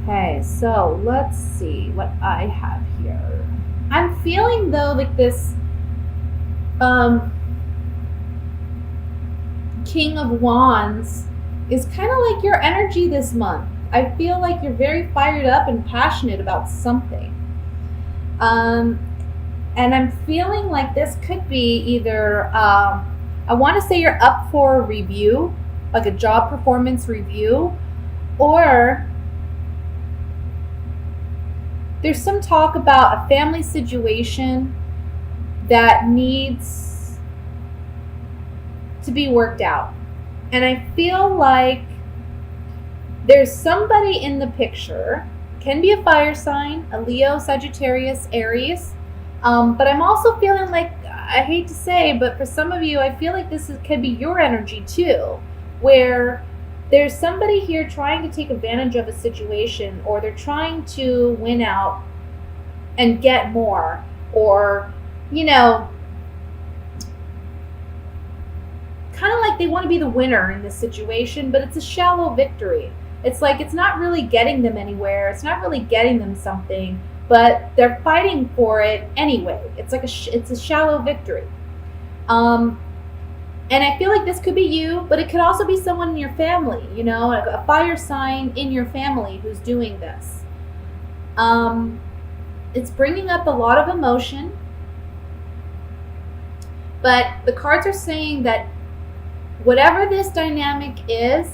Okay, so let's see what I have here. I'm feeling though like this um King of Wands is kind of like your energy this month. I feel like you're very fired up and passionate about something. Um and I'm feeling like this could be either I want to say you're up for a review, like a job performance review, or there's some talk about a family situation that needs to be worked out. And I feel like there's somebody in the picture, can be a fire sign, a Leo, Sagittarius, Aries. But I'm also feeling like, I hate to say, but for some of you, I feel like could be your energy too, where there's somebody here trying to take advantage of a situation, or they're trying to win out and get more, or, you know, kind of like they want to be the winner in this situation, but it's a shallow victory. It's like it's not really getting them anywhere. It's not really getting them something, but they're fighting for it anyway. It's like it's a shallow victory. Um, and I feel like this could be you, but it could also be someone in your family. You know, like a fire sign in your family who's doing this. Um, it's bringing up a lot of emotion, but the cards are saying that whatever this dynamic is,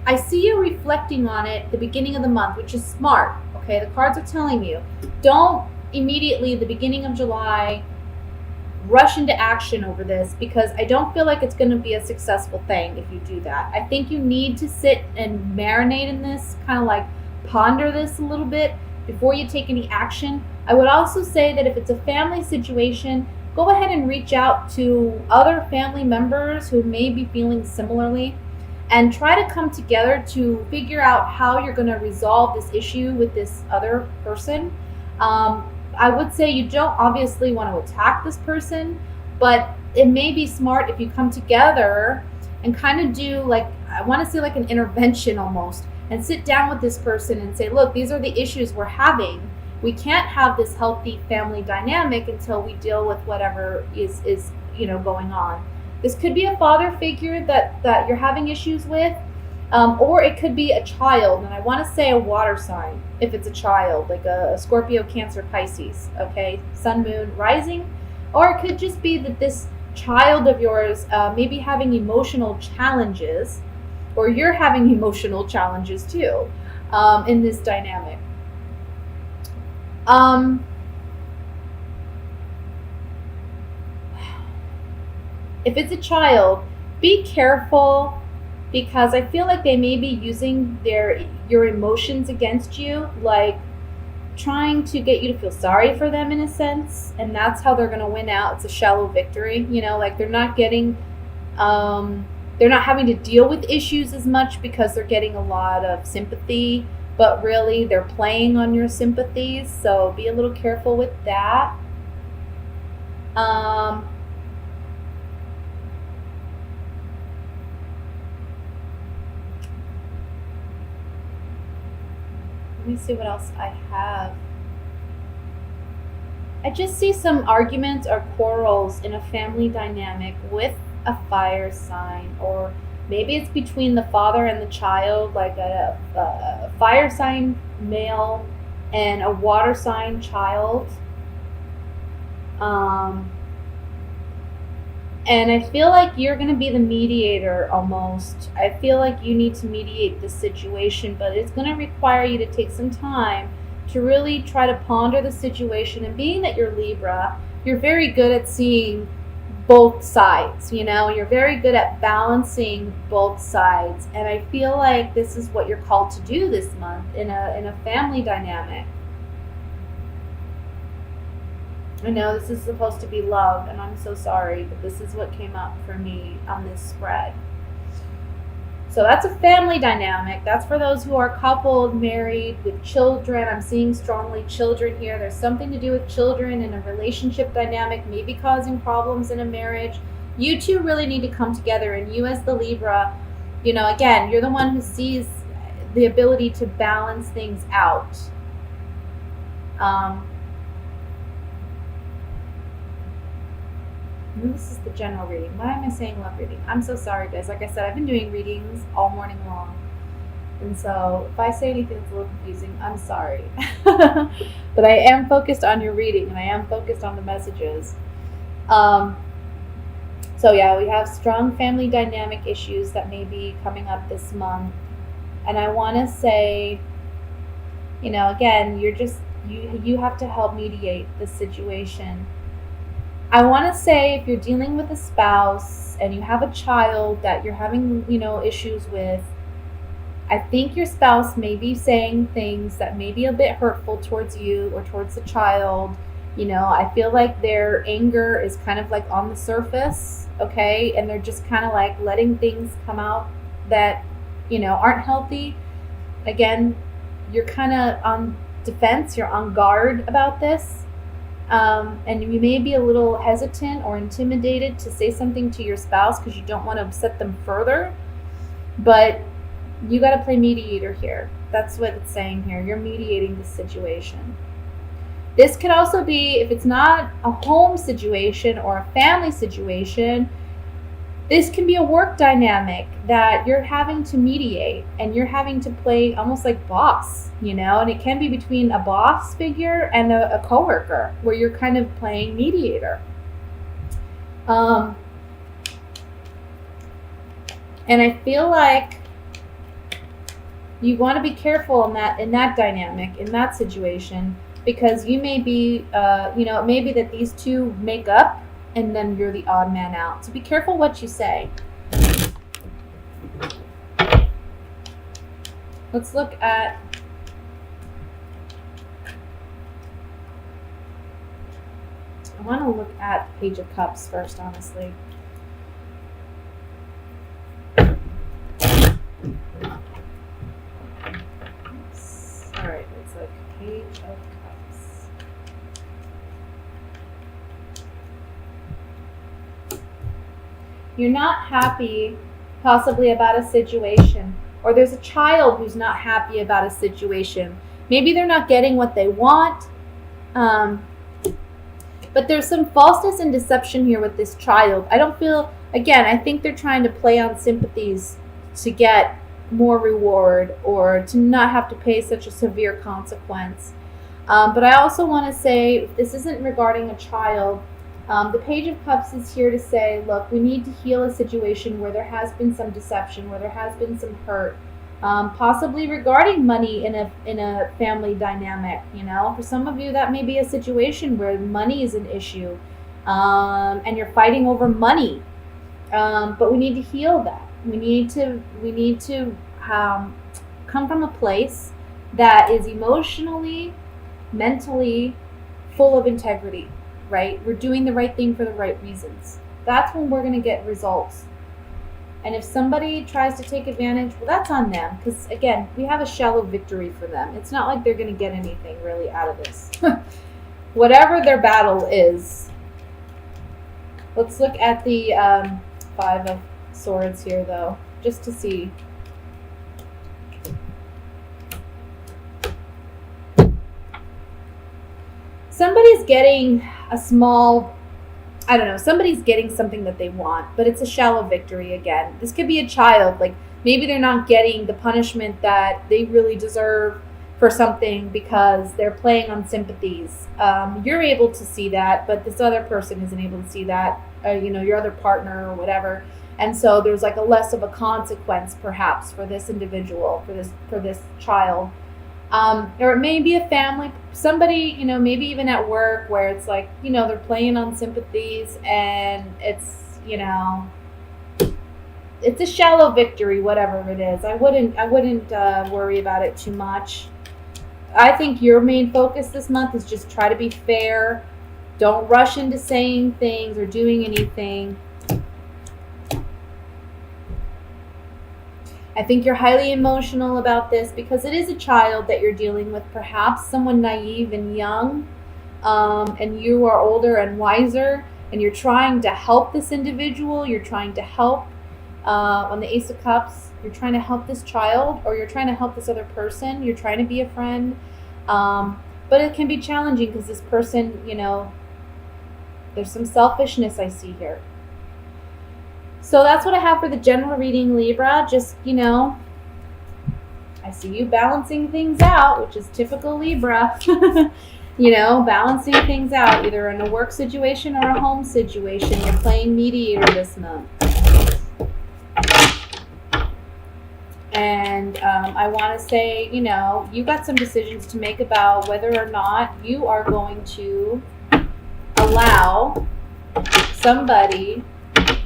I see you reflecting on it at the beginning of the month, which is smart. Okay, the cards are telling you don't immediately at the beginning of July rush into action over this, because I don't feel like it's going to be a successful thing if you do that. I think you need to sit and marinate in this, kind of like ponder this a little bit before you take any action. I would also say that if it's a family situation, go ahead and reach out to other family members who may be feeling similarly, and try to come together to figure out how you're going to resolve this issue with this other person. I would say you don't obviously want to attack this person, but it may be smart if you come together and kind of do, like, I want to say like an intervention almost, and sit down with this person and say, look, these are the issues we're having. We can't have this healthy family dynamic until we deal with whatever is going on. This could be a father figure that you're having issues with, or it could be a child, and I want to say a water sign if it's a child, like a Scorpio, Cancer, Pisces, okay, Sun, Moon, Rising. Or it could just be that this child of yours may be having emotional challenges, or you're having emotional challenges too, in this dynamic. Um, if it's a child, be careful, because I feel like they may be using your emotions against you, like trying to get you to feel sorry for them in a sense, and that's how they're going to win out. It's a shallow victory, like they're not having to deal with issues as much because they're getting a lot of sympathy, but really they're playing on your sympathies, so be a little careful with that. Um, Let me see what else I have. I just see some arguments or quarrels in a family dynamic with a fire sign, or maybe it's between the father and the child, like a fire sign male and a water sign child. Um, and I feel like you're going to be the mediator almost. I feel like you need to mediate this situation, but it's going to require you to take some time to really try to ponder the situation. And being that you're Libra, you're very good at seeing both sides, you're very good at balancing both sides. And I feel like this is what you're called to do this month in a family dynamic. I know this is supposed to be love, and I'm so sorry, but this is what came up for me on this spread. So that's a family dynamic. That's for those who are coupled, married, with children. I'm seeing strongly children here. There's something to do with children in a relationship dynamic, maybe causing problems in a marriage. You two really need to come together, and you as the Libra, again, you're the one who sees the ability to balance things out. This is the general reading. Why am I saying love reading? I'm so sorry, guys. Like I said, I've been doing readings all morning long. And so if I say anything that's a little confusing, I'm sorry. But I am focused on your reading, and I am focused on the messages. So yeah, we have strong family dynamic issues that may be coming up this month. And I want to say, again, you have to help mediate the situation. I want to say, if you're dealing with a spouse and you have a child that you're having, issues with, I think your spouse may be saying things that may be a bit hurtful towards you or towards the child. I feel like their anger is kind of like on the surface, okay? And they're just kind of like letting things come out that, aren't healthy. Again, you're kind of on defense, you're on guard about this. And you may be a little hesitant or intimidated to say something to your spouse because you don't want to upset them further. But you got to play mediator here. That's what it's saying here. You're mediating the situation. This could also be, if it's not a home situation or a family situation, this can be a work dynamic that you're having to mediate, and you're having to play almost like boss, and it can be between a boss figure and a coworker where you're kind of playing mediator. And I feel like you want to be careful in that dynamic, in that situation, because you may be, it may be that these two make up and then you're the odd man out. So be careful what you say. Let's look at I want to look at the Page of Cups first, honestly. Alright, it's like Page of Cups. You're not happy possibly about a situation, or there's a child who's not happy about a situation. Maybe they're not getting what they want, but there's some falseness and deception here with this child. I think they're trying to play on sympathies to get more reward or to not have to pay such a severe consequence. But I also want to say, if this isn't regarding a child, the Page of Cups is here to say, look, we need to heal a situation where there has been some deception, where there has been some hurt, possibly regarding money in a family dynamic. For some of you, that may be a situation where money is an issue, and you're fighting over money. But we need to heal that. We need to come from a place that is emotionally, mentally full of integrity. Right? We're doing the right thing for the right reasons. That's when we're going to get results. And if somebody tries to take advantage, well, that's on them. Because, again, we have a shallow victory for them. It's not like they're going to get anything really out of this. Whatever their battle is. Let's look at the Five of Swords here, though, just to see. Somebody's getting somebody's getting something that they want, but it's a shallow victory again. This could be a child, like maybe they're not getting the punishment that they really deserve for something because they're playing on sympathies. You're able to see that, but this other person isn't able to see that, your other partner or whatever. And so there's like a less of a consequence perhaps for this individual, for this child. Or it may be a family, somebody, maybe even at work where it's like, they're playing on sympathies and it's, it's a shallow victory, whatever it is. I wouldn't worry about it too much. I think your main focus this month is just try to be fair. Don't rush into saying things or doing anything. I think you're highly emotional about this because it is a child that you're dealing with, perhaps someone naive and young, and you are older and wiser, and you're trying to help this individual. You're trying to help on the Ace of Cups. You're trying to help this child, or you're trying to help this other person. You're trying to be a friend. But it can be challenging because this person, there's some selfishness I see here. So that's what I have for the general reading, Libra. Just, I see you balancing things out, which is typical Libra. Balancing things out, either in a work situation or a home situation. You're playing mediator this month. And I want to say, you got some decisions to make about whether or not you are going to allow somebody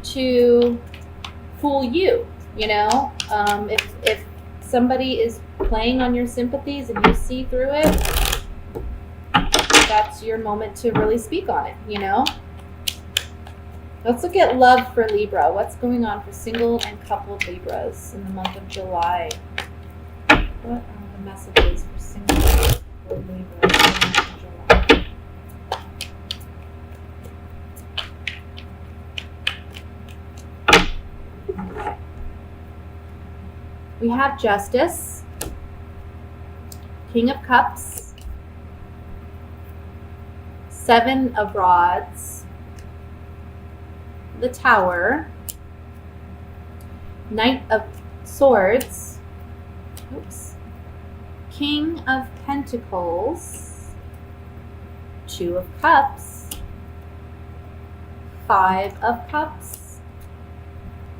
to fool you. If somebody is playing on your sympathies and you see through it, that's your moment to really speak on it. Let's look at love for Libra. What's going on for single and coupled Libras in the month of July? What are the messages for single and coupled Libras in the month of July? Okay. We have Justice, King of Cups, Seven of Rods, the Tower, Knight of Swords, King of Pentacles, Two of Cups, Five of Cups,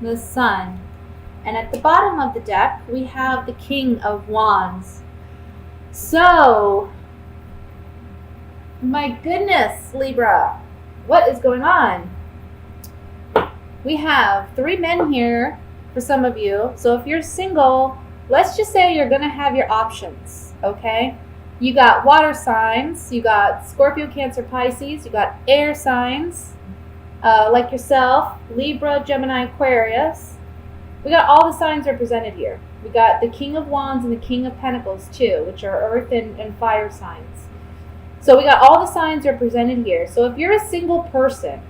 the Sun. And at the bottom of the deck, we have the King of Wands. So, my goodness, Libra, what is going on? We have 3 men here for some of you. So if you're single, let's just say you're going to have your options, okay? You got water signs. You got Scorpio, Cancer, Pisces. You got air signs like yourself, Libra, Gemini, Aquarius. We got all the signs represented here. We got the King of Wands and the King of Pentacles too, which are earth and fire signs. So we got all the signs represented here. So if you're a single person,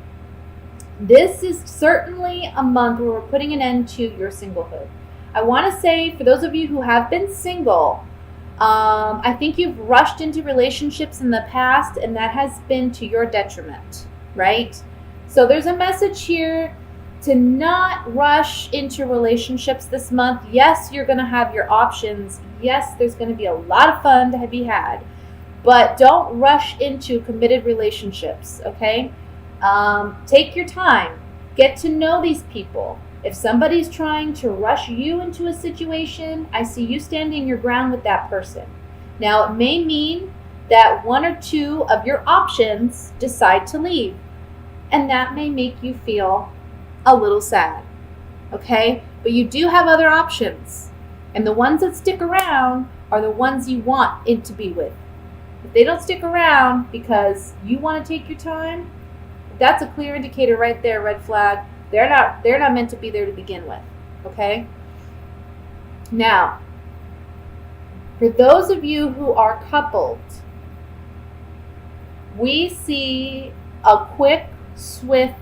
this is certainly a month where we're putting an end to your singlehood. I want to say, for those of you who have been single, I think you've rushed into relationships in the past, and that has been to your detriment, right? So there's a message here to not rush into relationships this month. Yes, you're going to have your options. Yes, there's going to be a lot of fun to be had, but don't rush into committed relationships, okay? Take your time. Get to know these people. If somebody's trying to rush you into a situation, I see you standing your ground with that person. Now, it may mean that 1 or 2 of your options decide to leave, and that may make you feel a little sad, okay? But you do have other options, and the ones that stick around are the ones you want it to be with. If they don't stick around because you want to take your time, that's a clear indicator right there, red flag. They're not meant to be there to begin with, okay? Now, for those of you who are coupled, we see a quick, swift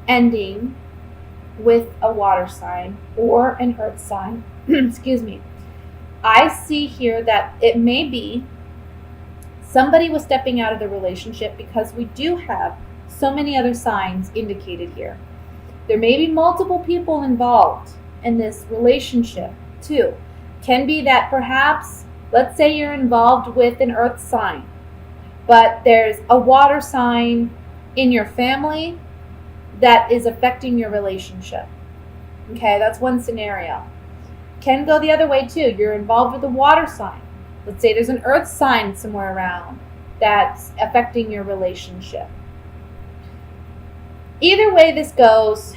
ending with a water sign or an earth sign. Excuse me. I see here that it may be somebody was stepping out of the relationship, because we do have so many other signs indicated here. There may be multiple people involved in this relationship too. Can be that perhaps, let's say you're involved with an earth sign, but there's a water sign in your family that is affecting your relationship. Okay, that's one scenario. Can go the other way too. You're involved with a water sign. Let's say there's an earth sign somewhere around that's affecting your relationship. Either way this goes,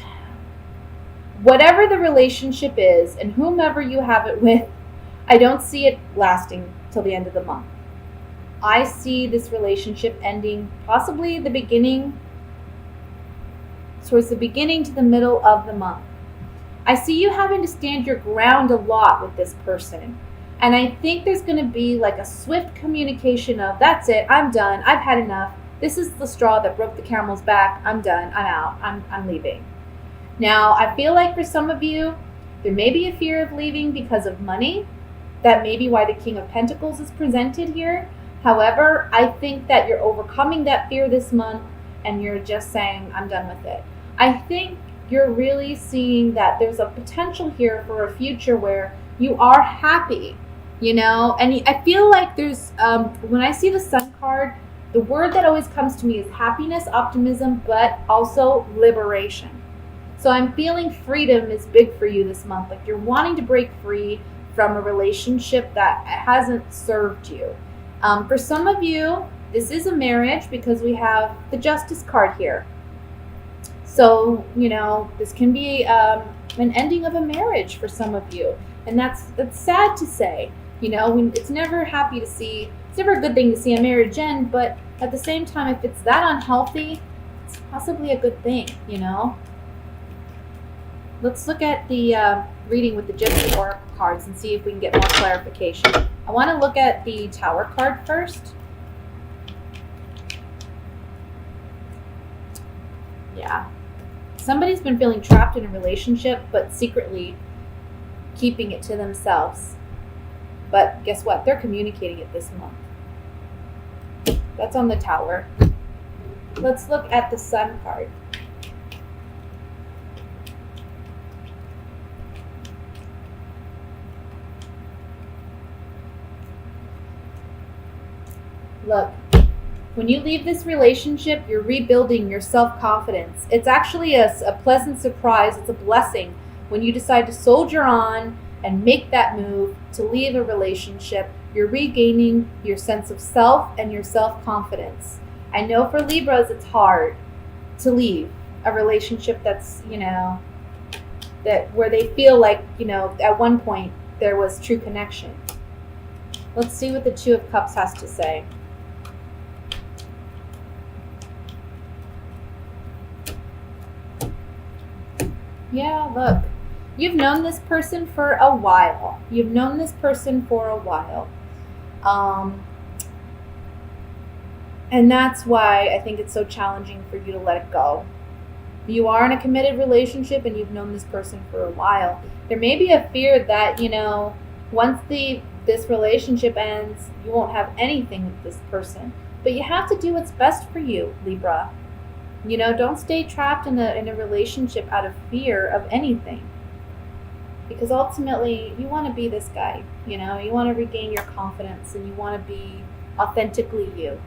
whatever the relationship is and whomever you have it with, I don't see it lasting till the end of the month. I see this relationship ending possibly the beginning, towards the beginning to the middle of the month. I see you having to stand your ground a lot with this person. And I think there's going to be like a swift communication of, that's it, I'm done, I've had enough. This is the straw that broke the camel's back. I'm done, I'm out, I'm leaving. Now, I feel like for some of you, There may be a fear of leaving because of money. That may be why the King of Pentacles is presented here. However, I think that you're overcoming that fear this month and you're just saying, I'm done with it. I think you're really seeing that there's a potential here for a future where you are happy, you know? And I feel like there's, when I see the Sun card, the word that always comes to me is happiness, optimism, but also liberation. So I'm feeling freedom is big for you this month. Like you're wanting to break free from a relationship that hasn't served you. For some of you, this is a marriage because we have the Justice card here. So, you know, this can be an ending of a marriage for some of you. And that's sad to say. You know, it's never happy to see, it's never a good thing to see a marriage end, but at the same time, if it's that unhealthy, it's possibly a good thing, you know? Let's look at the reading with the Gypsy Oracle cards and see if we can get more clarification. I want to look at the Tower card first. Yeah. Somebody's been feeling trapped in a relationship, but secretly keeping it to themselves. But guess what? They're communicating it this month. That's on the Tower. Let's look at the Sun card. Look, when you leave this relationship, you're rebuilding your self-confidence. It's actually a pleasant surprise. It's a blessing when you decide to soldier on and make that move to leave a relationship. You're regaining your sense of self and your self-confidence. I know for Libras, it's hard to leave a relationship that's, you know, that where they feel like, you know, at one point there was true connection. Let's see what the Two of Cups has to say. Yeah, look, you've known this person for a while. You've known this person for a while. And that's why I think it's so challenging for you to let it go. You are in a committed relationship and you've known this person for a while. There may be a fear that, you know, once this relationship ends, you won't have anything with this person. But you have to do what's best for you, Libra. You know, don't stay trapped in a relationship out of fear of anything. Because ultimately, you want to be this guy, you know? You want to regain your confidence and you want to be authentically you.